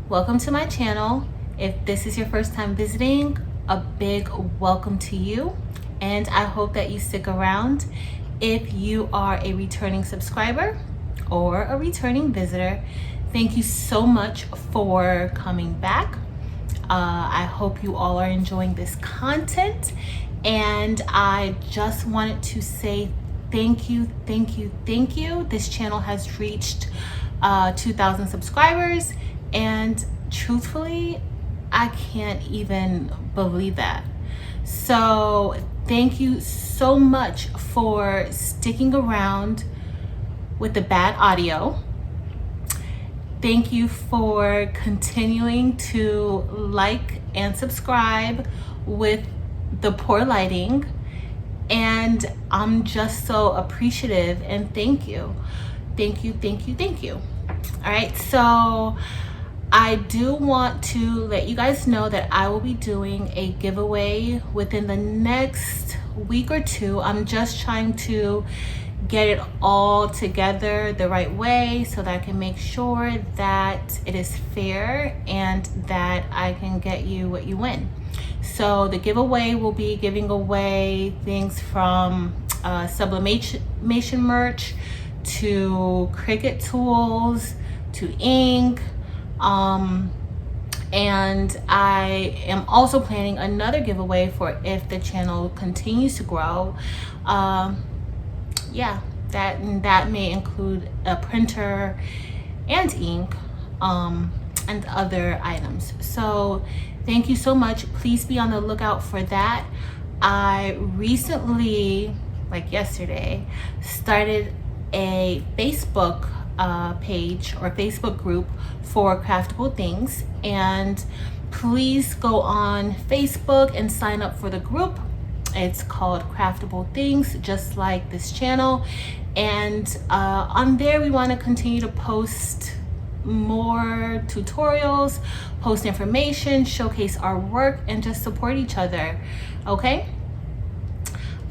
Welcome to my channel. If this is your first time visiting, a big welcome to you, and I hope that you stick around. If you are a returning subscriber or a returning visitor, thank you so much for coming back. I hope you all are enjoying this content, and I just wanted to say thank you. This channel has reached 2,000 subscribers, and truthfully, I can't even believe that. So thank you so much for sticking around with the bad audio. Thank you for continuing to like and subscribe with the poor lighting. And I'm just so appreciative and thank you. Thank you. All right, so I do want to let you guys know that I will be doing a giveaway within the next week or two. I'm just trying to get it all together the right way so that I can make sure that it is fair and that I can get you what you win. So the giveaway will be giving away things from Sublimation merch to Cricut tools to ink, and I am also planning another giveaway for if the channel continues to grow. Yeah, that may include a printer and ink, and other items. So thank you so much. Please be on the lookout for that. I recently, like yesterday, started a Facebook page or Facebook group for craftable things, and please go on Facebook and sign up for the group. It's called Craftable Things, just like this channel, and on there we want to continue to post more tutorials, post information, showcase our work, and just support each other. Okay,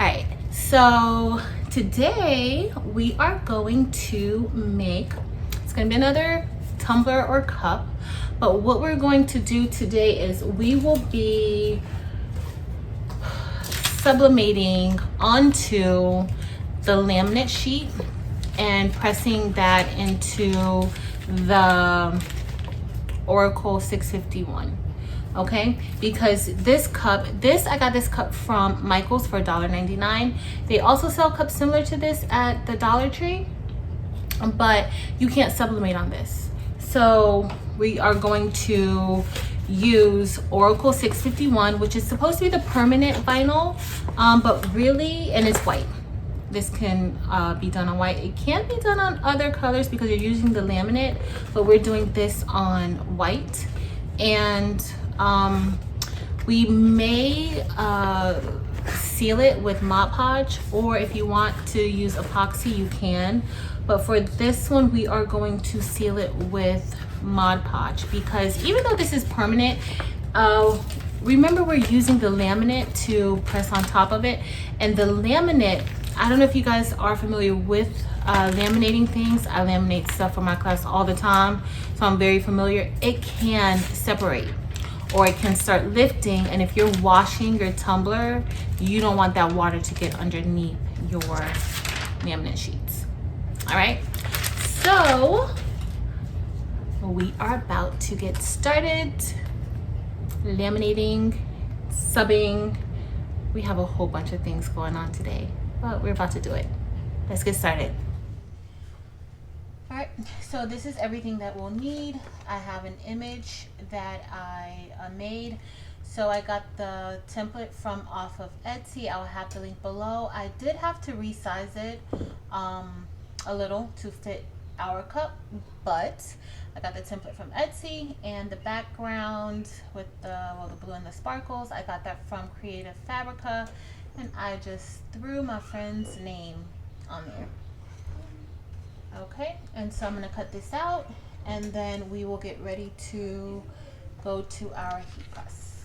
all right, so today we are going to make, it's going to be another tumbler or cup, but what we're going to do today is we will be sublimating onto the laminate sheet and pressing that into the Oracal 651. Okay, because this cup, I got this cup from Michaels for $1.99. They also sell cups similar to this at the Dollar Tree, but you can't sublimate on this. So we are going to use Oracal 651, which is supposed to be the permanent vinyl, but really, and it's white. This can be done on white. It can be done on other colors because you're using the laminate, but we're doing this on white. And we may seal it with Mod Podge, or if you want to use epoxy, you can. But for this one, we are going to seal it with Mod Podge because even though this is permanent, remember we're using the laminate to press on top of it. And the laminate, I don't know if you guys are familiar with laminating things. I laminate stuff for my class all the time, so I'm very familiar. It can separate or it can start lifting, and if you're washing your tumbler, you don't want that water to get underneath your laminate sheets. All right, so we are about to get started laminating, subbing. We have a whole bunch of things going on today, but we're about to do it. Let's get started. All right, so this is everything that we'll need. I have an image that I made. So I got the template from off of Etsy. I'll have the link below. I did have to resize it a little to fit our cup, but I got the template from Etsy, and the background with the blue and the sparkles, I got that from Creative Fabrica, and I just threw my friend's name on there. Okay, and so I'm gonna cut this out, and then we will get ready to go to our heat press.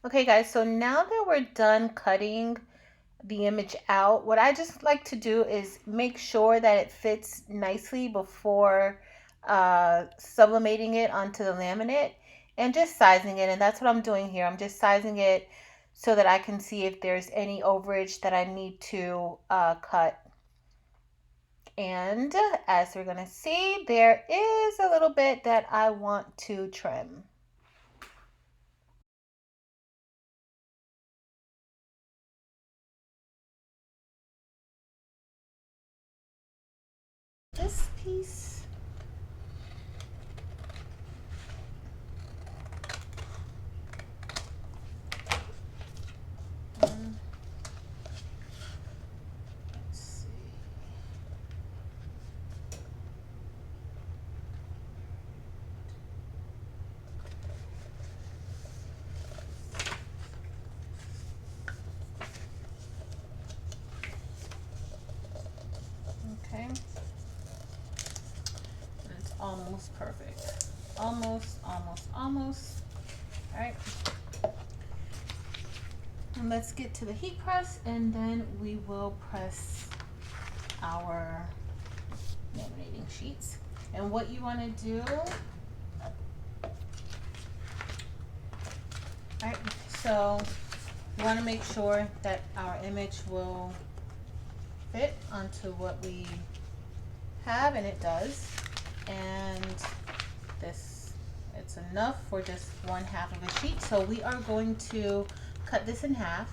Okay guys, so now that we're done cutting the image out, what I just like to do is make sure that it fits nicely before sublimating it onto the laminate and just sizing it. And that's what I'm doing here. I'm just sizing it so that I can see if there's any overage that I need to cut. And as we're gonna see, there is a little bit that I want to trim. This piece. Let's see. Okay. And it's almost perfect. Almost. All right. And let's get to the heat press, and then we will press our laminating sheets. And what you want to do, alright, so you want to make sure that our image will fit onto what we have, and it does. And this, it's enough for just 1/2 of a sheet. So we are going to cut this in half.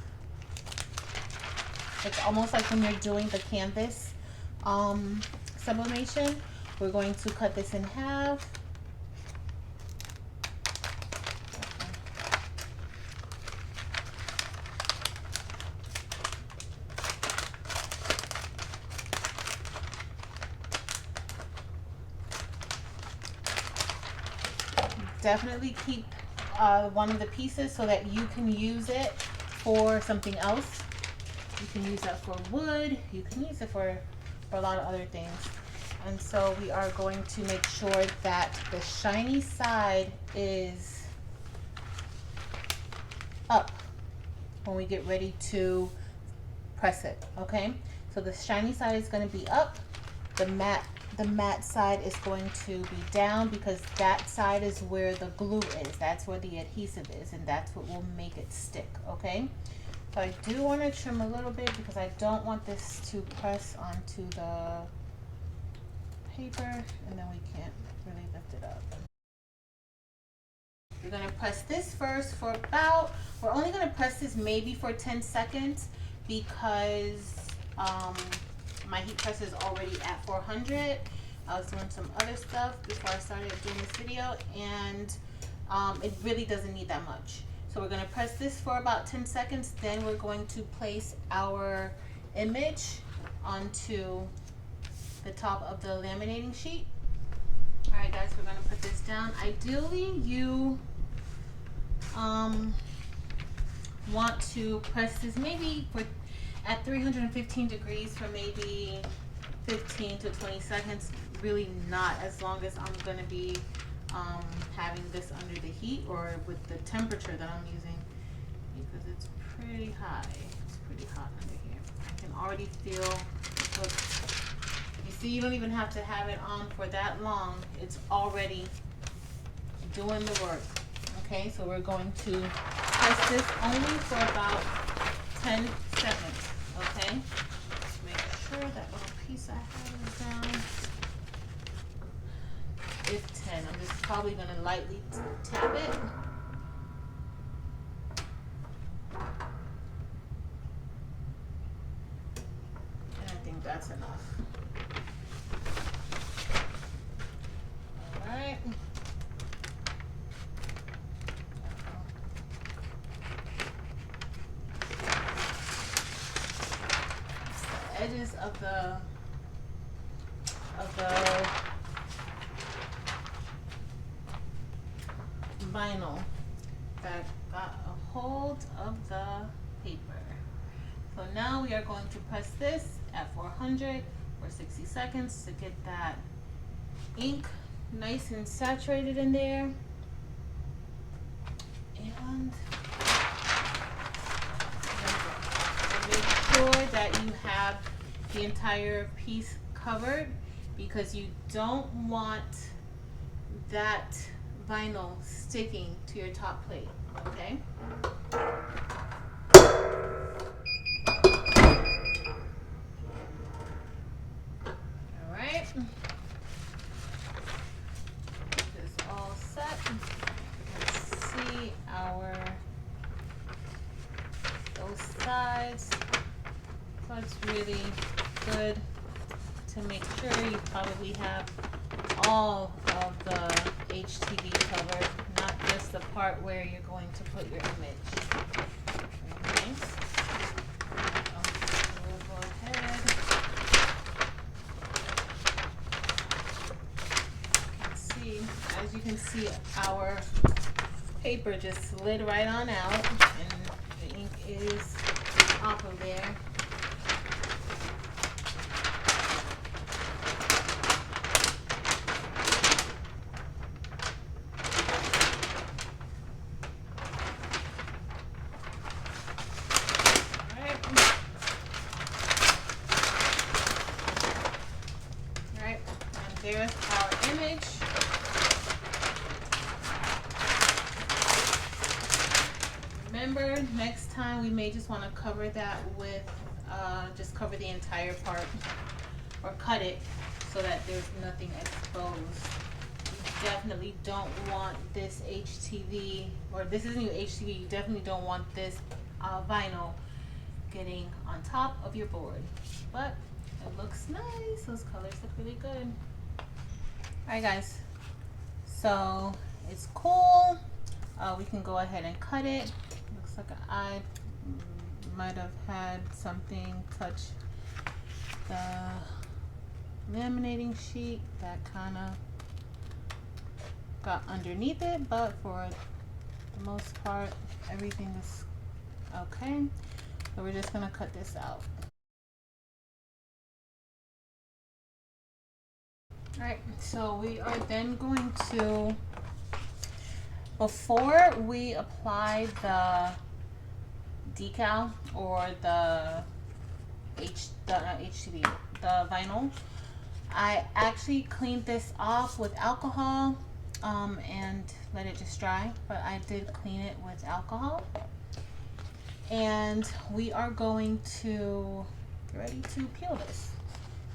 It's almost like when you're doing the canvas sublimation. We're going to cut this in half. Definitely keep one of the pieces so that you can use it for something else. You can use that for wood. You can use it for a lot of other things. And so we are going to make sure that the shiny side is up when we get ready to press it, okay? So the shiny side is going to be up. The matte side is going to be down, because that side is where the glue is. That's where the adhesive is, and that's what will make it stick, okay? So I do want to trim a little bit because I don't want this to press onto the paper, and then we can't really lift it up. We're going to press this first for about, we're only going to press this maybe for 10 seconds because my heat press is already at 400. I was doing some other stuff before I started doing this video, and it really doesn't need that much. So we're going to press this for about 10 seconds. Then we're going to place our image onto the top of the laminating sheet. All right, guys, we're going to put this down. Ideally, you want to press this maybe for at 315 degrees for maybe 15 to 20 seconds. Really not as long as I'm going to be having this under the heat or with the temperature that I'm using, because it's pretty high. It's pretty hot under here. I can already feel, look, you see, you don't even have to have it on for that long. It's already doing the work. Okay, so we're going to press this only for about 10 seconds. Okay, make sure that little piece I have is down. It's 10. I'm just probably going to lightly tap it. And I think that's enough. All right. It's the edges of the vinyl that got a hold of the paper. So now we are going to press this at 400 for 60 seconds to get that ink nice and saturated in there. And that you have the entire piece covered, because you don't want that vinyl sticking to your top plate, okay? All right. This is all set. Let's see those sides. So it's really good to make sure you probably have all of the HTV covered, not just the part where you're going to put your image. Okay. We'll go ahead. As you can see, our paper just slid right on out, and the ink is off of there. Alright, and there's our image. Remember, next time we may just want to cover that with, just cover the entire part, or cut it so that there's nothing exposed. You definitely don't want this HTV, or this isn't your HTV, you definitely don't want this vinyl getting on top of your board. But it looks nice, those colors look really good. Alright guys, so it's cool. We can go ahead and cut it. Looks like I might have had something touch the laminating sheet that kind of got underneath it, but for the most part everything is okay. So we're just gonna cut this out. Alright, so we are then going to, before we apply the decal or the HTV, the vinyl, I actually cleaned this off with alcohol and let it just dry, but I did clean it with alcohol. And we are going to get ready to peel this.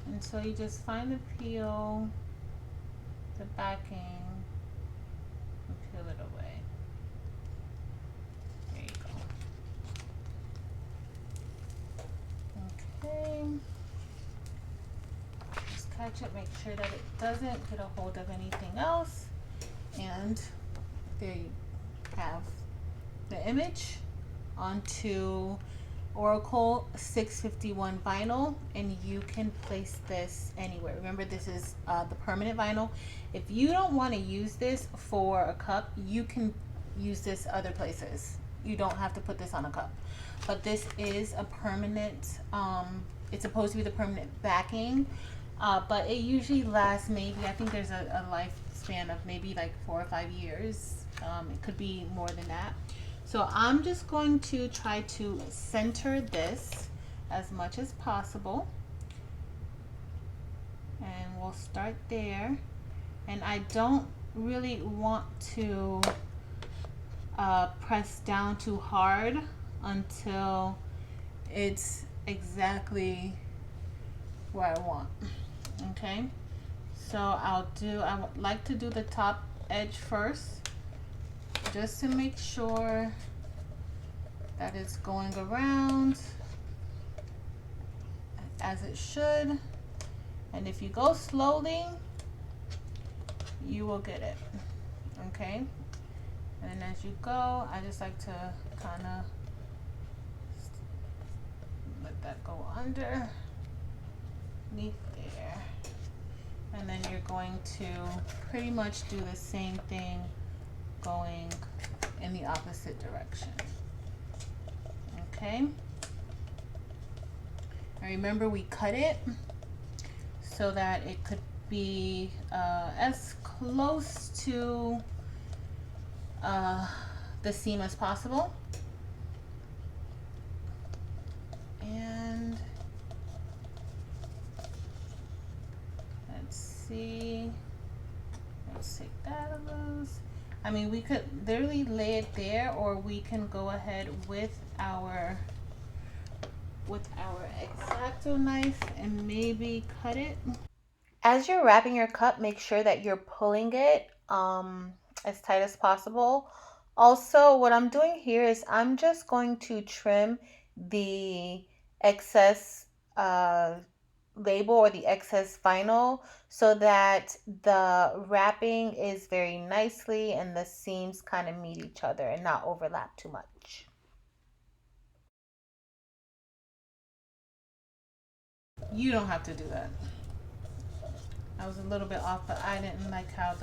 And so you just find the peel, the backing, and peel it away. There you go. Okay. Just catch it, make sure that it doesn't get a hold of anything else. And there you have the image onto Oracal 651 vinyl, and you can place this anywhere. Remember, this is the permanent vinyl. If you don't want to use this for a cup, you can use this other places. You don't have to put this on a cup, but this is a permanent, it's supposed to be the permanent backing, but it usually lasts maybe, I think there's a lifespan of maybe like 4 or 5 years. It could be more than that. So I'm just going to try to center this as much as possible. And we'll start there. And I don't really want to press down too hard until it's exactly where I want. Okay. So I would like to do the top edge first, just to make sure that it's going around as it should. And if you go slowly, you will get it. Okay. And then as you go, I just like to kind of let that go underneath there. And then you're going to pretty much do the same thing going in the opposite direction. Okay. And remember, we cut it so that it could be as close to the seam as possible. And see. Let's take that loose. I mean, we could literally lay it there, or we can go ahead with our X-Acto knife and maybe cut it. As you're wrapping your cup, make sure that you're pulling it as tight as possible. Also, what I'm doing here is I'm just going to trim the excess label or the excess vinyl so that the wrapping is very nicely and the seams kind of meet each other and not overlap too much. You don't have to do that. I was a little bit off, but I didn't like how it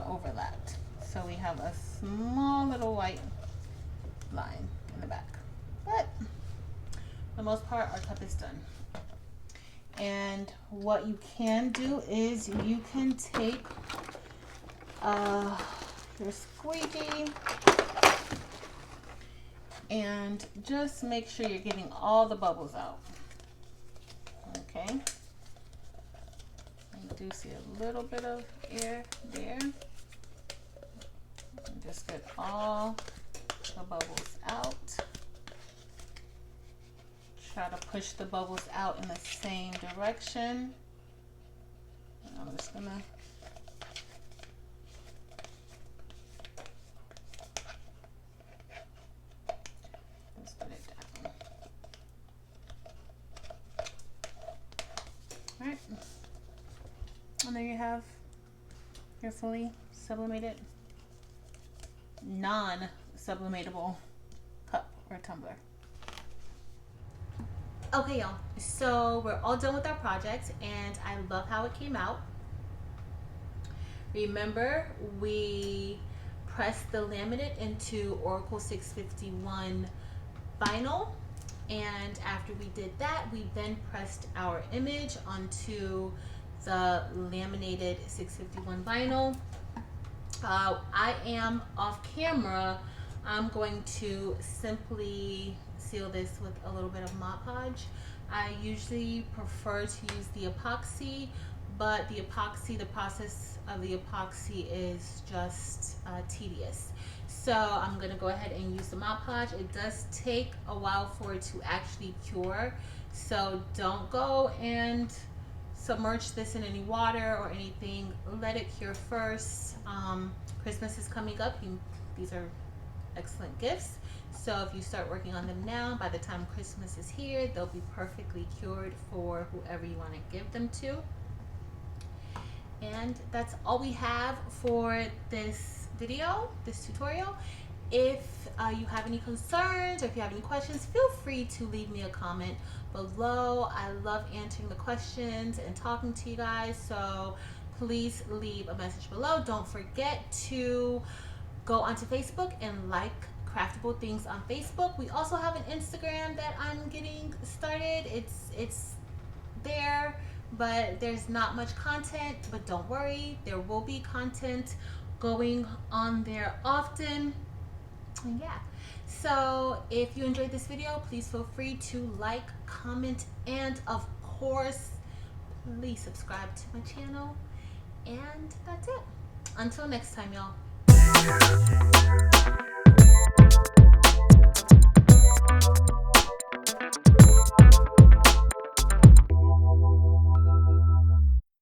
overlapped. So we have a small little white line in the back. But for the most part, our cup is done. And what you can do is you can take your squeegee and just make sure you're getting all the bubbles out. Okay. I do see a little bit of air there. And just get all the bubbles out. Try to push the bubbles out in the same direction. I'm just gonna just put it down. All right, and there you have your fully sublimated, non-sublimatable cup or tumbler. Okay, y'all, so we're all done with our project and I love how it came out. Remember, we pressed the laminate into Oracal 651 vinyl, and after we did that, we then pressed our image onto the laminated 651 vinyl. I am off camera. I'm going to simply seal this with a little bit of Mod Podge. I usually prefer to use the epoxy, but the process of the epoxy is just tedious. So I'm gonna go ahead and use the Mod Podge. It does take a while for it to actually cure, so don't go and submerge this in any water or anything. Let it cure first. Christmas is coming up. These are excellent gifts. So if you start working on them now, by the time Christmas is here, they'll be perfectly cured for whoever you want to give them to. And that's all we have for this video, this tutorial. If you have any concerns or if you have any questions, feel free to leave me a comment below. I love answering the questions and talking to you guys, so please leave a message below. Don't forget to go onto Facebook and like Craftable Things on Facebook. We also have an Instagram that I'm getting started. It's there, but there's not much content, but don't worry, there will be content going on there often. And yeah, so if you enjoyed this video, please feel free to like, comment, and of course, please subscribe to my channel. And that's it. Until next time, y'all.